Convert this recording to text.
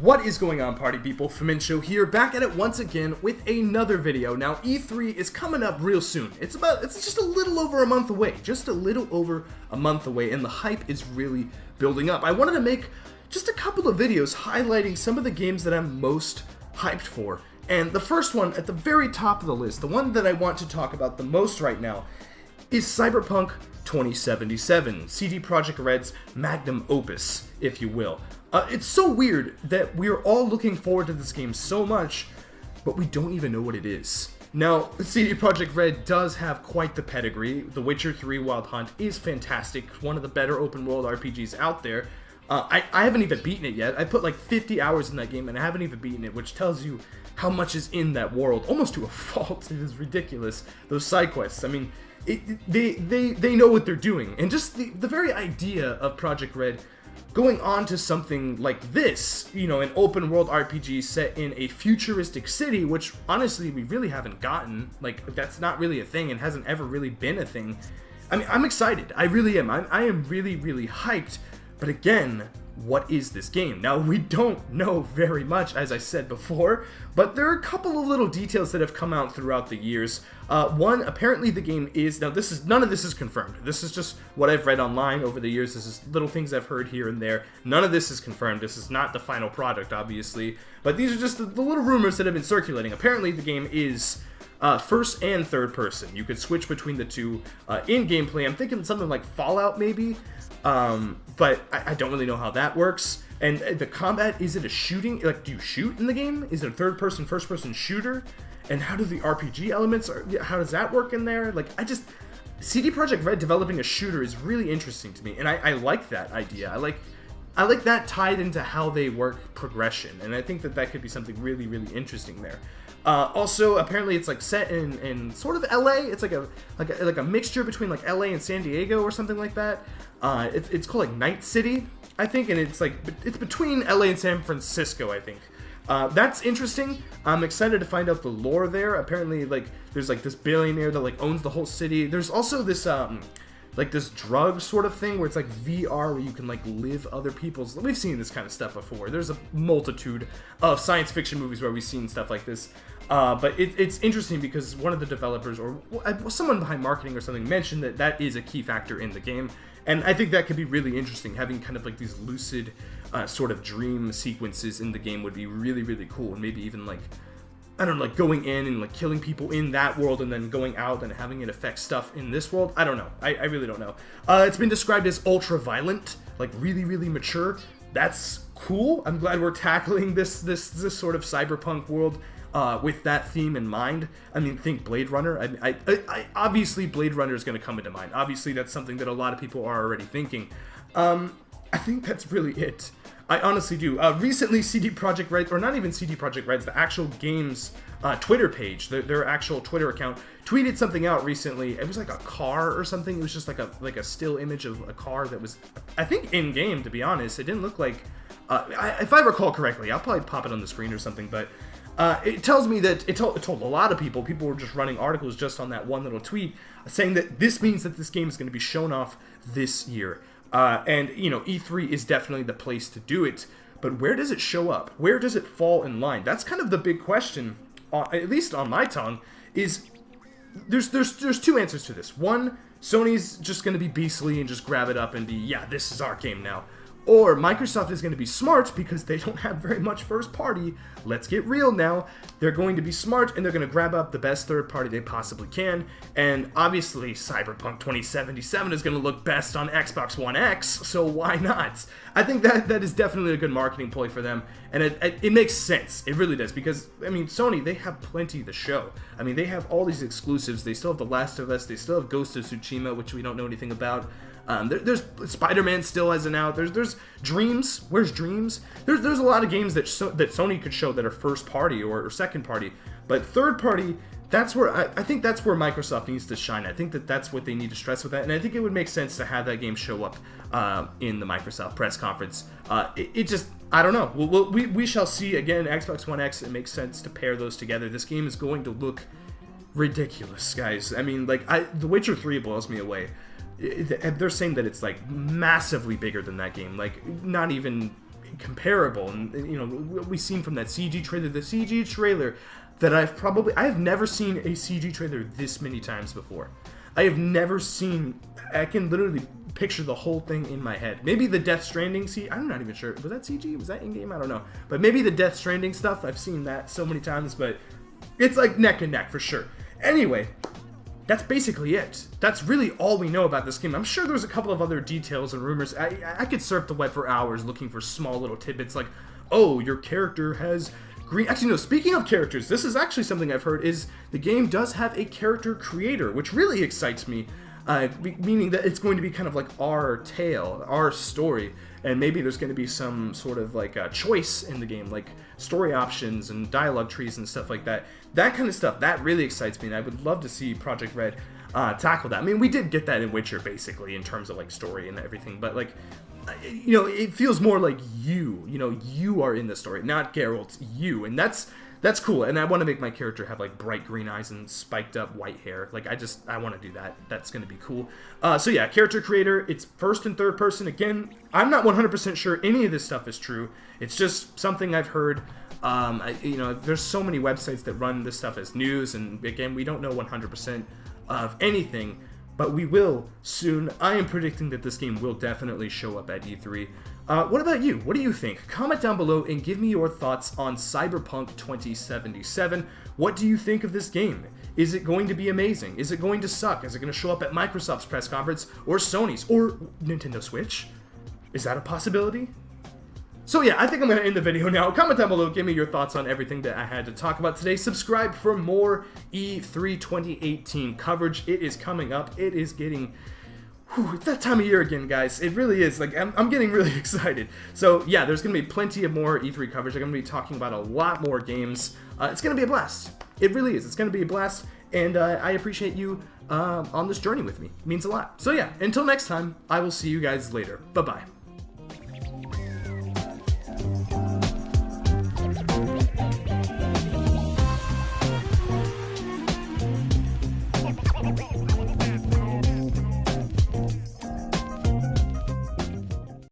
What is going on, party people? Famincho here, back at it once again with another video. Now, E3 is coming up real soon. It's just a little over a month away. Just a little over a month away, and the hype is really building up. I wanted to make just a couple of videos highlighting some of the games that I'm most hyped for. And the first one at the very top of the list, the one that I want to talk about the most right now, is Cyberpunk 2077, CD Projekt Red's Magnum Opus, if you will. It's so weird that we're all looking forward to this game so much, but we don't even know what it is. Now, CD Projekt Red does have quite the pedigree. The Witcher 3 Wild Hunt is fantastic, one of the better open world RPGs out there. I haven't even beaten it yet. I put like 50 hours in that game and I haven't even beaten it, which tells you how much is in that world, almost to a fault. It is ridiculous. Those side quests, I mean, they know what they're doing. And just the very idea of Projekt Red going on to something like this, you know, an open world RPG set in a futuristic city, which honestly we really haven't gotten. Like, that's not really a thing and hasn't ever really been a thing. I mean, I'm excited. I really am. I am really, really hyped. But again, what is this game? Now, we don't know very much, as I said before, but there are a couple of little details that have come out throughout the years. One, apparently the game is, now none of this is confirmed. This is just what I've read online over the years. This is little things I've heard here and there. None of this is confirmed. This is not the final product, obviously, but these are just the little rumors that have been circulating. Apparently the game is first and third person. You could switch between the two in gameplay. I'm thinking something like Fallout, maybe. But I don't really know how that works. And the combat, is it a shooting? Like, do you shoot in the game? Is it a third-person, first-person shooter? And how do the RPG elements, how does that work in there? Like, CD Projekt Red developing a shooter is really interesting to me, and I like that idea. I like that tied into how they work progression, and I think that could be something really, really interesting there. Also, apparently it's like set in sort of LA. It's like a mixture between like LA and San Diego or something like that. It's called like Night City, I think, and it's between LA and San Francisco, I think. That's interesting. I'm excited to find out the lore there. Apparently, like, there's like this billionaire that like owns the whole city. There's also this like this drug sort of thing where it's like VR, where you can like live other people's. We've seen this kind of stuff before. There's a multitude of science fiction movies where we've seen stuff like this. But it's interesting because one of the developers or someone behind marketing or something mentioned that is a key factor in the game. And I think that could be really interesting. Having kind of like these lucid sort of dream sequences in the game would be really, really cool. And maybe even like, I don't know, like going in and like killing people in that world and then going out and having it affect stuff in this world. I don't know. I really don't know. It's been described as ultra violent, like really, really mature. That's cool. I'm glad we're tackling this sort of cyberpunk world with that theme in mind. I mean, think Blade Runner. I obviously Blade Runner is going to come into mind. Obviously, that's something that a lot of people are already thinking. I think that's really it. I honestly do. Recently, CD Projekt Red, or not even CD Projekt Red's, the actual game's Twitter page, their actual Twitter account, tweeted something out recently. It was like a car or something. It was just like a still image of a car that was, I think, in game. To be honest, it didn't look like. If I recall correctly, I'll probably pop it on the screen or something, but. It tells me that it told a lot of people were just running articles just on that one little tweet saying that this means that this game is going to be shown off this year. And, you know, E3 is definitely the place to do it. But where does it show up? Where does it fall in line? That's kind of the big question, at least on my tongue, is there's two answers to this. One, Sony's just going to be beastly and just grab it up and be, yeah, this is our game now. Or Microsoft is going to be smart because they don't have very much first party. Let's get real now. They're going to be smart and they're going to grab up the best third party they possibly can. And obviously Cyberpunk 2077 is going to look best on Xbox One X, so why not? I think that is definitely a good marketing ploy for them. And it makes sense. It really does, because, I mean, Sony, they have plenty to show. I mean, they have all these exclusives. They still have The Last of Us. They still have Ghost of Tsushima, which we don't know anything about. There's Spider-Man still hasn't out. There's Dreams. Where's Dreams? There's a lot of games that Sony could show that are first party or second party, but third party. That's where I think that's where Microsoft needs to shine. I think that's what they need to stress with that, and I think it would make sense to have that game show up in the Microsoft press conference. It just, I don't know. We shall see. Again, Xbox One X. It makes sense to pair those together. This game is going to look ridiculous, guys. I mean, like The Witcher 3 blows me away. They're saying that it's like massively bigger than that game, like not even comparable. And you know, what we've seen from that CG trailer, the CG trailer that I have never seen a CG trailer this many times before. I have never seen, I can literally picture the whole thing in my head. Maybe the Death Stranding, I'm not even sure, was that CG? Was that in-game? I don't know. But maybe the Death Stranding stuff, I've seen that so many times, but it's like neck and neck for sure. Anyway, that's basically it. That's really all we know about this game. I'm sure there's a couple of other details and rumors. I could surf the web for hours looking for small little tidbits like, oh, your character has green... Actually, no, speaking of characters, this is actually something I've heard, is the game does have a character creator, which really excites me. Meaning that it's going to be kind of like our tale, our story, and maybe there's going to be some sort of like a choice in the game, like story options and dialogue trees and stuff like that. That kind of stuff, that really excites me, and I would love to see Projekt Red tackle that. I mean, we did get that in Witcher, basically, in terms of like story and everything, but like, you know, it feels more like you know, you are in the story, not Geralt, you, and that's cool, and I want to make my character have like bright green eyes and spiked up white hair. Like I want to do that. That's going to be cool. So yeah, character creator. It's first and third person. Again, I'm not 100% sure any of this stuff is true. It's just something I've heard. You know, there's so many websites that run this stuff as news, and again, we don't know 100% of anything, but we will soon. I am predicting that this game will definitely show up at E3. What about you? What do you think? Comment down below and give me your thoughts on Cyberpunk 2077. What do you think of this game? Is it going to be amazing? Is it going to suck? Is it going to show up at Microsoft's press conference or Sony's or Nintendo Switch? Is that a possibility? So yeah, I think I'm going to end the video now. Comment down below, give me your thoughts on everything that I had to talk about today. Subscribe for more E3 2018 coverage. It is coming up. It is getting... it's that time of year again, guys. It really is. Like, I'm getting really excited. So, yeah, there's going to be plenty of more E3 coverage. I'm going to be talking about a lot more games. It's going to be a blast. It really is. It's going to be a blast. And I appreciate you on this journey with me. It means a lot. So, yeah, until next time, I will see you guys later. Bye-bye.